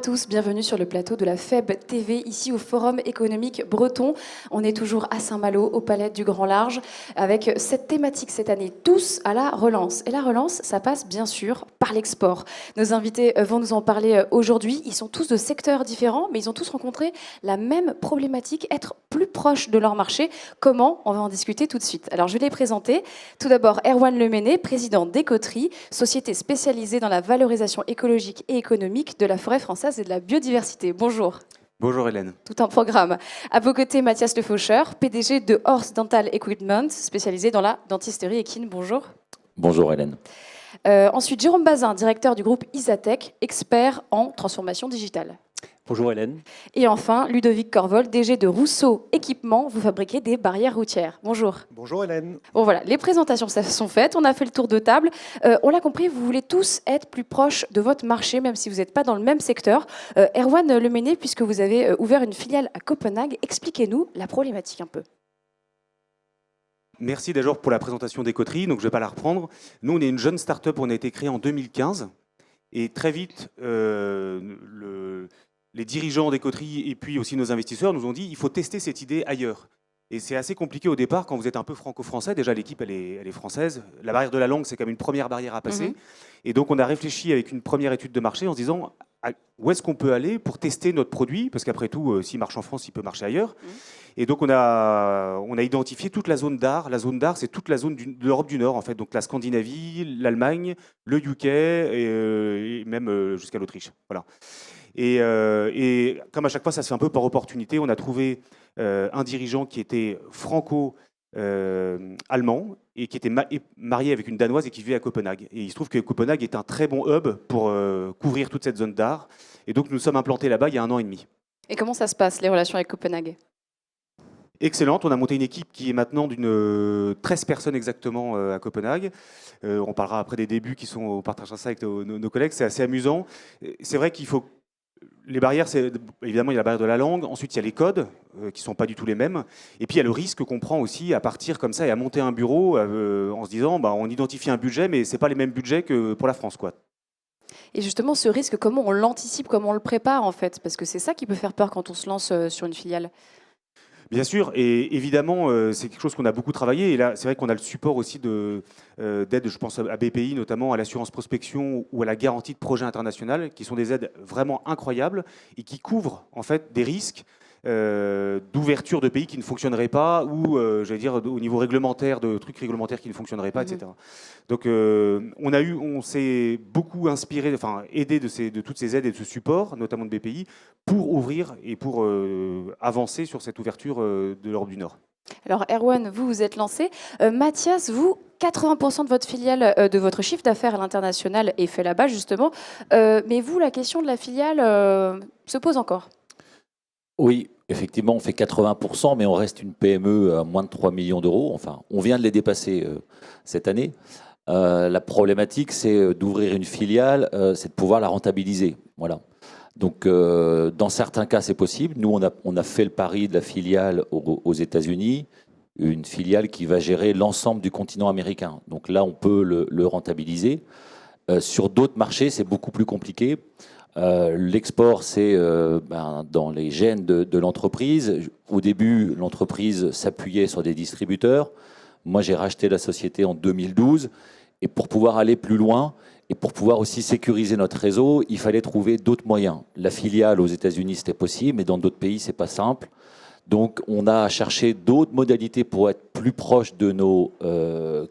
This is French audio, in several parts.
tous, bienvenue sur le plateau de la FEB TV, ici au Forum économique breton. On est toujours à Saint-Malo, au Palais du Grand Large, avec cette thématique cette année, tous à la relance. Et la relance, ça passe bien sûr par l'export. Nos invités vont nous en parler aujourd'hui. Ils sont tous de secteurs différents, mais ils ont tous rencontré la même problématique, être plus proches de leur marché. Comment? On va en discuter tout de suite. Alors je vais les présenter. Tout d'abord, Erwan Leméné, président d'Écoterie, société spécialisée dans la valorisation écologique et économique de la forêt française et de la biodiversité. Bonjour. Bonjour Hélène. Tout un programme. À vos côtés, Mathias Lefaucheur, PDG de Horse Dental Equipment, spécialisé dans la dentisterie équine. Bonjour. Bonjour Hélène. Ensuite, Jérôme Bazin, directeur du groupe Isatech, expert en transformation digitale. Bonjour Hélène. Et enfin, Ludovic Corvol, DG de Rousseau Équipement, vous fabriquez des barrières routières. Bonjour. Bonjour Hélène. Bon voilà, les présentations sont faites, on a fait le tour de table. On l'a compris, vous voulez tous être plus proches de votre marché, même si vous n'êtes pas dans le même secteur. Erwan Leméné, puisque vous avez ouvert une filiale à Copenhague, expliquez-nous la problématique un peu. Merci d'abord pour la présentation d'Écoterie, donc je ne vais pas la reprendre. Nous, on est une jeune start-up, on a été créé en 2015. Et très vite, les dirigeants d'Écoterie et puis aussi nos investisseurs nous ont dit il faut tester cette idée ailleurs. Et c'est assez compliqué au départ quand vous êtes un peu franco-français. Déjà, l'équipe, elle est française. La barrière de la langue, c'est comme une première barrière à passer. Et donc, on a réfléchi avec une première étude de marché en se disant où est-ce qu'on peut aller pour tester notre produit? Parce qu'après tout, s'il marche en France, il peut marcher ailleurs. Et donc, on a identifié toute la zone d'art. La zone d'art, c'est toute la zone de l'Europe du Nord, en fait. Donc, la Scandinavie, l'Allemagne, le UK et même jusqu'à l'Autriche. Voilà. Et comme à chaque fois, ça se fait un peu par opportunité, on a trouvé un dirigeant qui était franco-allemand et qui était marié avec une Danoise et qui vivait à Copenhague. Et il se trouve que Copenhague est un très bon hub pour couvrir toute cette zone d'art. Et donc, nous sommes implantés là-bas il y a 1 an et demi. Et comment ça se passe, les relations avec Copenhague? Excellente. On a monté une équipe qui est maintenant d'une 13 personnes exactement à Copenhague. On parlera après des débuts qui sont au partage ça avec nos collègues. C'est assez amusant. C'est vrai qu'il faut... Les barrières, évidemment, il y a la barrière de la langue. Ensuite, il y a les codes qui ne sont pas du tout les mêmes. Et puis, il y a le risque qu'on prend aussi à partir comme ça et à monter un bureau en se disant on identifie un budget, mais ce n'est pas les mêmes budgets que pour la France, quoi. Et justement, ce risque, comment on l'anticipe, comment on le prépare, en fait? Parce que c'est ça qui peut faire peur quand on se lance sur une filiale. Bien sûr, et évidemment, c'est quelque chose qu'on a beaucoup travaillé. Et là, c'est vrai qu'on a le support aussi d'aide, je pense à BPI, notamment à l'assurance prospection ou à la garantie de projet international, qui sont des aides vraiment incroyables et qui couvrent en fait des risques d'ouverture de pays qui ne fonctionneraient pas ou, j'allais dire, au niveau réglementaire, de trucs réglementaires qui ne fonctionneraient pas, etc. Donc, on s'est beaucoup inspiré, enfin, aidé de toutes ces aides et de ce support, notamment de BPI, pour ouvrir et pour avancer sur cette ouverture de l'Europe du Nord. Alors, Erwan, vous êtes lancé. Mathias, vous, 80% de votre filiale, de votre chiffre d'affaires à l'international est fait là-bas, justement. Mais vous, la question de la filiale se pose encore. Oui, effectivement, on fait 80%, mais on reste une PME à moins de 3 millions d'euros. Enfin, on vient de les dépasser cette année. La problématique, c'est d'ouvrir une filiale, c'est de pouvoir la rentabiliser. Voilà. Donc, dans certains cas, c'est possible. Nous, on a fait le pari de la filiale aux États-Unis, une filiale qui va gérer l'ensemble du continent américain. Donc là, on peut le rentabiliser. Sur d'autres marchés, c'est beaucoup plus compliqué. L'export, c'est dans les gènes de l'entreprise. Au début, l'entreprise s'appuyait sur des distributeurs. Moi, j'ai racheté la société en 2012. Et pour pouvoir aller plus loin et pour pouvoir aussi sécuriser notre réseau, il fallait trouver d'autres moyens. La filiale aux États-Unis, c'était possible, mais dans d'autres pays, c'est pas simple. Donc, on a cherché d'autres modalités pour être plus proche de nos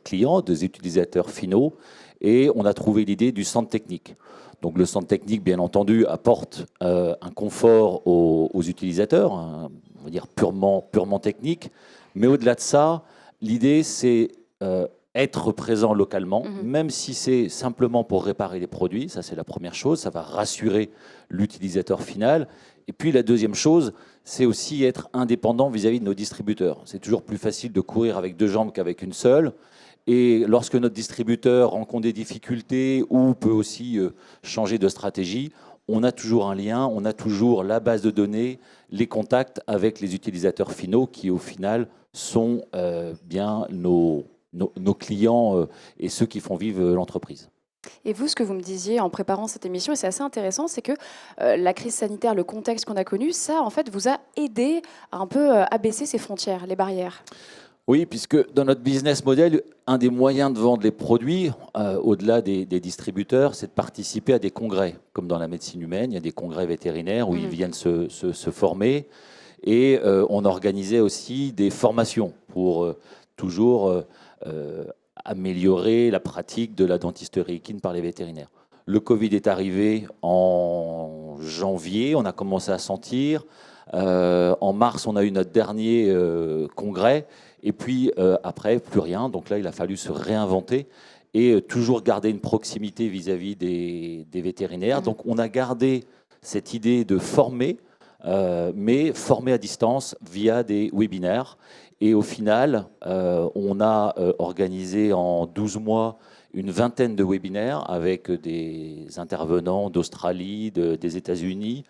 clients, des utilisateurs finaux. Et on a trouvé l'idée du centre technique. Donc le centre technique, bien entendu, apporte un confort aux utilisateurs, on va dire purement technique. Mais au-delà de ça, l'idée, c'est être présent localement, même si c'est simplement pour réparer les produits. Ça, c'est la première chose. Ça va rassurer l'utilisateur final. Et puis la deuxième chose, c'est aussi être indépendant vis-à-vis de nos distributeurs. C'est toujours plus facile de courir avec 2 jambes qu'avec une seule. Et lorsque notre distributeur rencontre des difficultés ou peut aussi changer de stratégie, on a toujours un lien, on a toujours la base de données, les contacts avec les utilisateurs finaux qui, au final, sont bien nos clients et ceux qui font vivre l'entreprise. Et vous, ce que vous me disiez en préparant cette émission, et c'est assez intéressant, c'est que la crise sanitaire, le contexte qu'on a connu, ça, en fait, vous a aidé à un peu abaisser ces frontières, les barrières. Oui, puisque dans notre business model, un des moyens de vendre les produits, au-delà des distributeurs, c'est de participer à des congrès. Comme dans la médecine humaine, il y a des congrès vétérinaires où ils viennent se former. Et on organisait aussi des formations pour toujours améliorer la pratique de la dentisterie équine par les vétérinaires. Le Covid est arrivé en janvier, on a commencé à sentir. En mars, on a eu notre dernier congrès. Et puis après, plus rien. Donc là, il a fallu se réinventer et toujours garder une proximité vis-à-vis des vétérinaires. Donc on a gardé cette idée de former, mais former à distance via des webinaires. Et au final, on a organisé en 12 mois une vingtaine de webinaires avec des intervenants d'Australie, des États-Unis,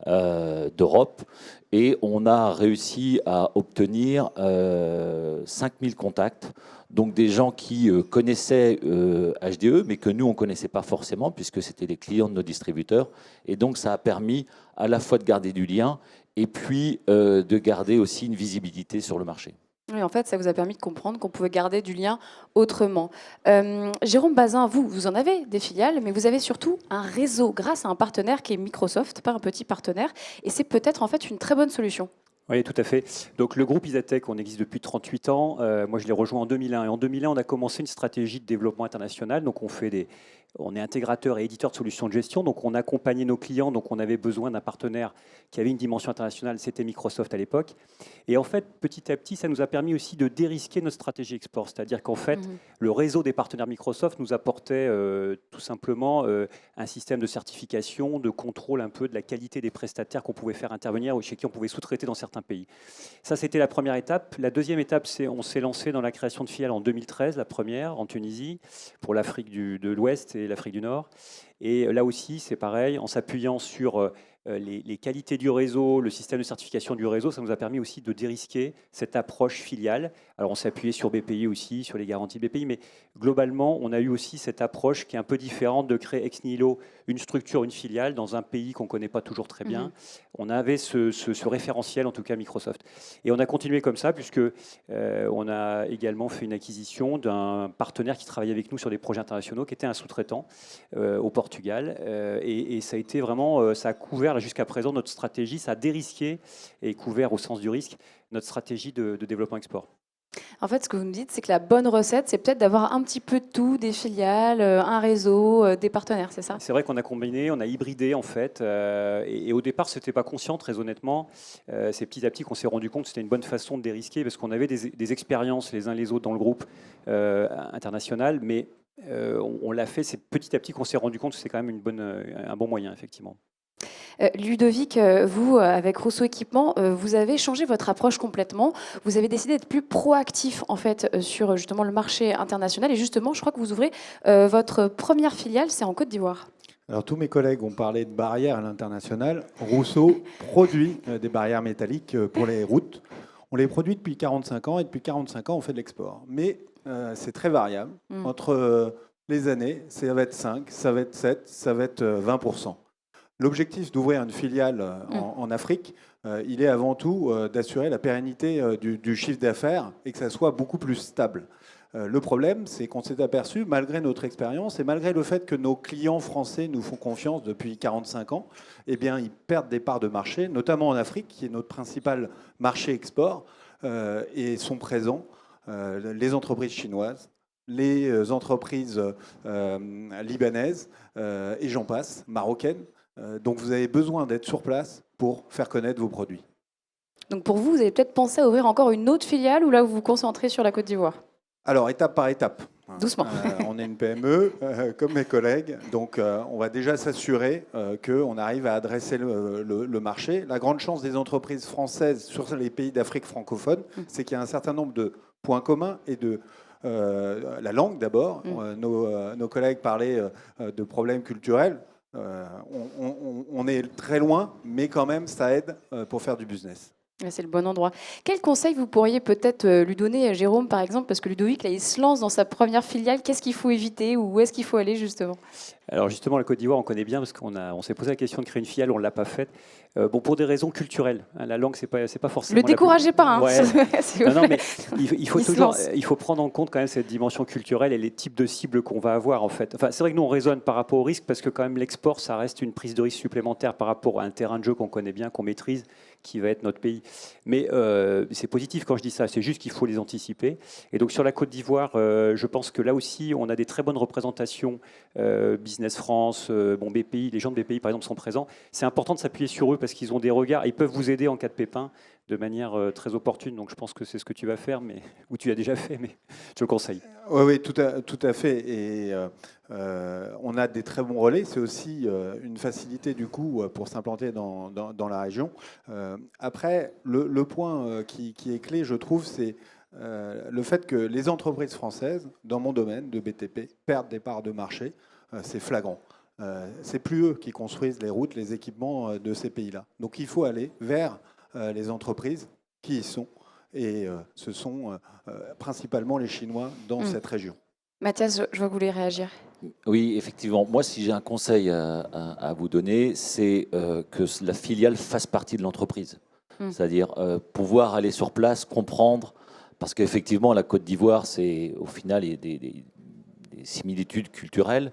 d'Europe. Et on a réussi à obtenir 5000 contacts, donc des gens qui connaissaient HDE, mais que nous, on ne connaissait pas forcément, puisque c'était des clients de nos distributeurs. Et donc, ça a permis à la fois de garder du lien et puis de garder aussi une visibilité sur le marché. Oui, en fait, ça vous a permis de comprendre qu'on pouvait garder du lien autrement. Jérôme Bazin, vous en avez des filiales, mais vous avez surtout un réseau grâce à un partenaire qui est Microsoft, pas un petit partenaire, et c'est peut-être en fait une très bonne solution. Oui, tout à fait. Donc le groupe Isatech, on existe depuis 38 ans. Moi, je l'ai rejoint en 2001. Et en 2001, on a commencé une stratégie de développement international. Donc on est intégrateur et éditeur de solutions de gestion. Donc on accompagnait nos clients. Donc on avait besoin d'un partenaire qui avait une dimension internationale. C'était Microsoft à l'époque. Et en fait, petit à petit, ça nous a permis aussi de dérisquer notre stratégie export. C'est-à-dire qu'en fait, le réseau des partenaires Microsoft nous apportait tout simplement un système de certification, de contrôle un peu de la qualité des prestataires qu'on pouvait faire intervenir ou chez qui on pouvait sous-traiter dans certains pays. Ça, c'était la première étape. La deuxième étape, c'est on s'est lancé dans la création de filiales en 2013, la première en Tunisie, pour l'Afrique de l'Ouest et l'Afrique du Nord. Et là aussi, c'est pareil, en s'appuyant sur les qualités du réseau, le système de certification du réseau, ça nous a permis aussi de dérisquer cette approche filiale. Alors on s'est appuyé sur BPI aussi, sur les garanties BPI, mais globalement, on a eu aussi cette approche qui est un peu différente de créer ex nihilo une structure, une filiale dans un pays qu'on ne connaît pas toujours très bien. On avait ce référentiel, en tout cas Microsoft. Et on a continué comme ça, puisque on a également fait une acquisition d'un partenaire qui travaillait avec nous sur des projets internationaux, qui était un sous-traitant au Portugal. Et ça a été vraiment, ça a couvert jusqu'à présent notre stratégie, ça a dérisqué et couvert au sens du risque notre stratégie de développement export. En fait, ce que vous me dites, c'est que la bonne recette, c'est peut-être d'avoir un petit peu de tout, des filiales, un réseau, des partenaires, c'est ça? C'est vrai qu'on a combiné, on a hybridé en fait. Et au départ, ce n'était pas conscient, très honnêtement. C'est petit à petit qu'on s'est rendu compte que c'était une bonne façon de dérisquer parce qu'on avait des expériences les uns les autres dans le groupe international. Mais on l'a fait, c'est petit à petit qu'on s'est rendu compte que c'est quand même un bon moyen, effectivement. Ludovic, vous, avec Rousseau Équipement, vous avez changé votre approche complètement. Vous avez décidé d'être plus proactif en fait sur justement le marché international. Et justement, je crois que vous ouvrez votre première filiale, c'est en Côte d'Ivoire. Alors tous mes collègues ont parlé de barrières à l'international. Rousseau produit des barrières métalliques pour les routes. On les produit depuis 45 ans et depuis 45 ans, on fait de l'export. Mais c'est très variable. Entre les années, ça va être 5, ça va être 7, ça va être 20%. L'objectif d'ouvrir une filiale en Afrique, il est avant tout d'assurer la pérennité du chiffre d'affaires et que ça soit beaucoup plus stable. Le problème, c'est qu'on s'est aperçu, malgré notre expérience et malgré le fait que nos clients français nous font confiance depuis 45 ans, eh bien, ils perdent des parts de marché, notamment en Afrique, qui est notre principal marché export, et sont présents les entreprises chinoises, les entreprises libanaises, et j'en passe, marocaines. Donc vous avez besoin d'être sur place pour faire connaître vos produits. Donc pour vous, vous avez peut-être pensé à ouvrir encore une autre filiale ou là vous vous concentrez sur la Côte d'Ivoire? Alors étape par étape. Doucement. On est une PME, comme mes collègues, donc on va déjà s'assurer qu'on arrive à adresser le marché. La grande chance des entreprises françaises sur les pays d'Afrique francophone, c'est qu'il y a un certain nombre de points communs et de la langue d'abord. Nos collègues parlaient de problèmes culturels. On est très loin, mais quand même, ça aide pour faire du business. Ouais, c'est le bon endroit. Quel conseil vous pourriez peut-être lui donner, Jérôme, par exemple, parce que Ludovic, là, il se lance dans sa première filiale. Qu'est-ce qu'il faut éviter ou où est-ce qu'il faut aller, justement? Alors justement, la Côte d'Ivoire, on connaît bien parce on s'est posé la question de créer une filiale, on ne l'a pas faite. Bon, pour des raisons culturelles. Hein, la langue, c'est pas forcément. Le découragez pas, hein, Ouais. s'il vous Non, plaît. mais il faut prendre en compte quand même cette dimension culturelle et les types de cibles qu'on va avoir en fait. Enfin, c'est vrai que nous on raisonne par rapport au risque parce que quand même l'export, ça reste une prise de risque supplémentaire par rapport à un terrain de jeu qu'on connaît bien, qu'on maîtrise, qui va être notre pays. Mais c'est positif quand je dis ça. C'est juste qu'il faut les anticiper. Et donc sur la Côte d'Ivoire, je pense que là aussi, on a des très bonnes représentations. Business France, bon, BPI, les gens de BPI par exemple sont présents. C'est important de s'appuyer sur eux parce qu'ils ont des regards, ils peuvent vous aider en cas de pépin de manière très opportune. Donc je pense que c'est ce que tu vas faire, ou tu as déjà fait, mais je le conseille. Oui, oui, tout à fait. Et on a des très bons relais. C'est aussi une facilité du coup pour s'implanter dans la région. Après, le point qui est clé, je trouve, c'est le fait que les entreprises françaises, dans mon domaine de BTP, perdent des parts de marché. C'est flagrant. C'est plus eux qui construisent les routes, les équipements de ces pays-là. Donc il faut aller vers les entreprises qui y sont. Et ce sont principalement les Chinois dans cette région. Mathias, je vois que vous voulez réagir. Oui, effectivement. Moi, si j'ai un conseil à vous donner, c'est que la filiale fasse partie de l'entreprise. C'est-à-dire pouvoir aller sur place, comprendre, parce qu'effectivement, la Côte d'Ivoire, c'est au final, il y a des similitudes culturelles.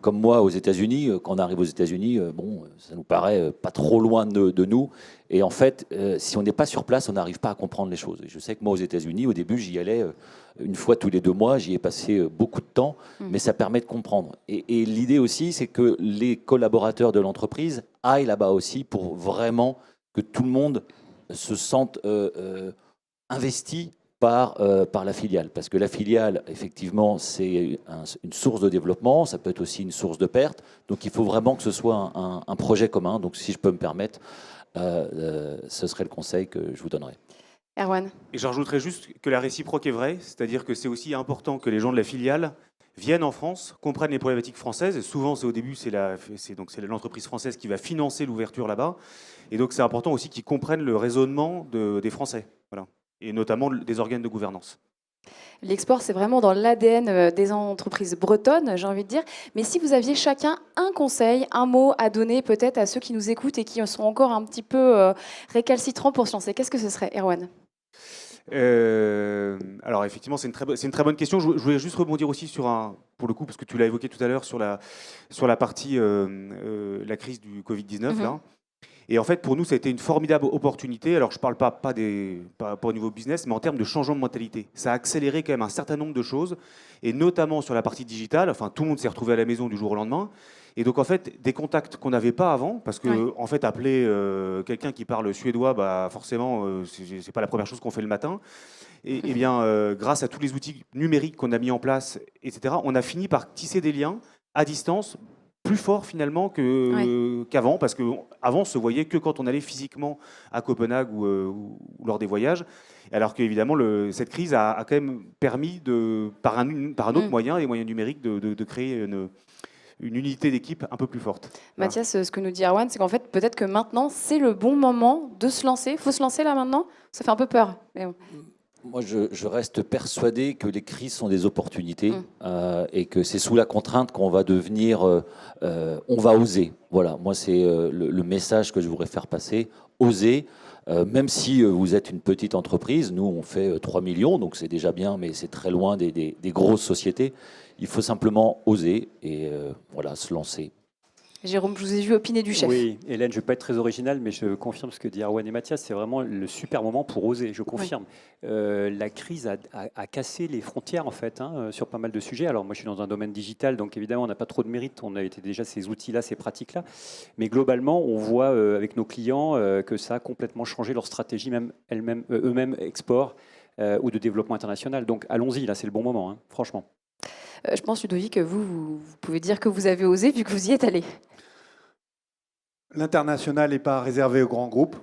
Comme moi, aux États-Unis, quand on arrive aux États-Unis, bon, ça nous paraît pas trop loin de nous. Et en fait, si on n'est pas sur place, on n'arrive pas à comprendre les choses. Et je sais que moi, aux États-Unis, au début, j'y allais une fois tous les 2 mois. J'y ai passé beaucoup de temps, mais ça permet de comprendre. Et l'idée aussi, c'est que les collaborateurs de l'entreprise aillent là-bas aussi pour vraiment que tout le monde se sente investi par la filiale. Parce que la filiale, effectivement, c'est une source de développement, ça peut être aussi une source de perte. Donc il faut vraiment que ce soit un projet commun. Donc si je peux me permettre, ce serait le conseil que je vous donnerais. Erwan. Et je rajouterais juste que la réciproque est vraie, c'est-à-dire que c'est aussi important que les gens de la filiale viennent en France, comprennent les problématiques françaises. Et souvent, c'est au début, c'est l'entreprise française qui va financer l'ouverture là-bas. Et donc, c'est important aussi qu'ils comprennent le raisonnement des Français, voilà, et notamment des organes de gouvernance. L'export, c'est vraiment dans l'ADN des entreprises bretonnes, j'ai envie de dire. Mais si vous aviez chacun un conseil, un mot à donner peut-être à ceux qui nous écoutent et qui sont encore un petit peu récalcitrants pour se lancer, qu'est-ce que ce serait, Erwan? Alors effectivement, c'est une très bonne question. Je voulais juste rebondir aussi pour le coup, parce que tu l'as évoqué tout à l'heure sur la partie la crise du Covid-19 là. Et en fait, pour nous, ça a été une formidable opportunité. Alors, je ne parle pas au niveau business, mais en termes de changement de mentalité. Ça a accéléré quand même un certain nombre de choses, et notamment sur la partie digitale. Enfin, tout le monde s'est retrouvé à la maison du jour au lendemain. Et donc, en fait, des contacts qu'on n'avait pas avant, parce que, en fait, appeler quelqu'un qui parle suédois, bah, forcément, c'est pas la première chose qu'on fait le matin. Et bien, grâce à tous les outils numériques qu'on a mis en place, etc., on a fini par tisser des liens à distance, plus fort finalement qu'avant, parce qu'avant on se voyait que quand on allait physiquement à Copenhague ou lors des voyages, alors qu'évidemment cette crise a quand même permis, par un autre moyen, les moyens numériques, de créer une unité d'équipe un peu plus forte. Mathias, ce que nous dit Erwan, c'est qu'en fait, peut-être que maintenant, c'est le bon moment de se lancer. Il faut se lancer là maintenant? Ça fait un peu peur. Mais bon. Moi, je reste persuadé que les crises sont des opportunités et que c'est sous la contrainte qu'on va devenir, on va oser. Voilà, moi, c'est le message que je voudrais faire passer. Oser, même si vous êtes une petite entreprise, nous, on fait 3 millions, donc c'est déjà bien, mais c'est très loin des grosses sociétés. Il faut simplement oser et voilà, se lancer. Jérôme, je vous ai vu opiner du chef. Oui, Hélène, je ne vais pas être très original, mais je confirme ce que dit Erwan et Mathias. C'est vraiment le super moment pour oser, je confirme. La crise a cassé les frontières, en fait, sur pas mal de sujets. Alors, moi, je suis dans un domaine digital, donc évidemment, on n'a pas trop de mérite. On a été déjà ces outils-là, ces pratiques-là. Mais globalement, on voit avec nos clients que ça a complètement changé leur stratégie, même eux-mêmes export ou de développement international. Donc, allons-y, là, c'est le bon moment, franchement. Je pense, Ludovic, que vous pouvez dire que vous avez osé vu que vous y êtes allé. L'international n'est pas réservé aux grands groupes.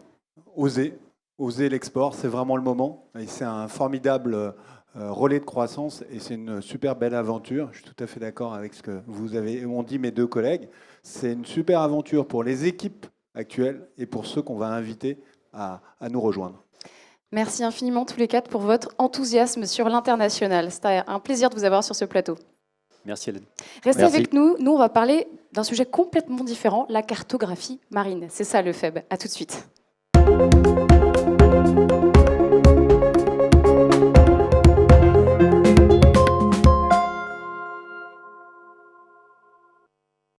Oser l'export, c'est vraiment le moment. Et c'est un formidable relais de croissance et c'est une super belle aventure. Je suis tout à fait d'accord avec ce que ont dit mes 2 collègues. C'est une super aventure pour les équipes actuelles et pour ceux qu'on va inviter à nous rejoindre. Merci infiniment tous les quatre pour votre enthousiasme sur l'international. C'était un plaisir de vous avoir sur ce plateau. Merci Hélène. Restez Merci. avec nous. Nous, on va parler d'un sujet complètement différent, la cartographie marine. C'est ça le FEB. À tout de suite.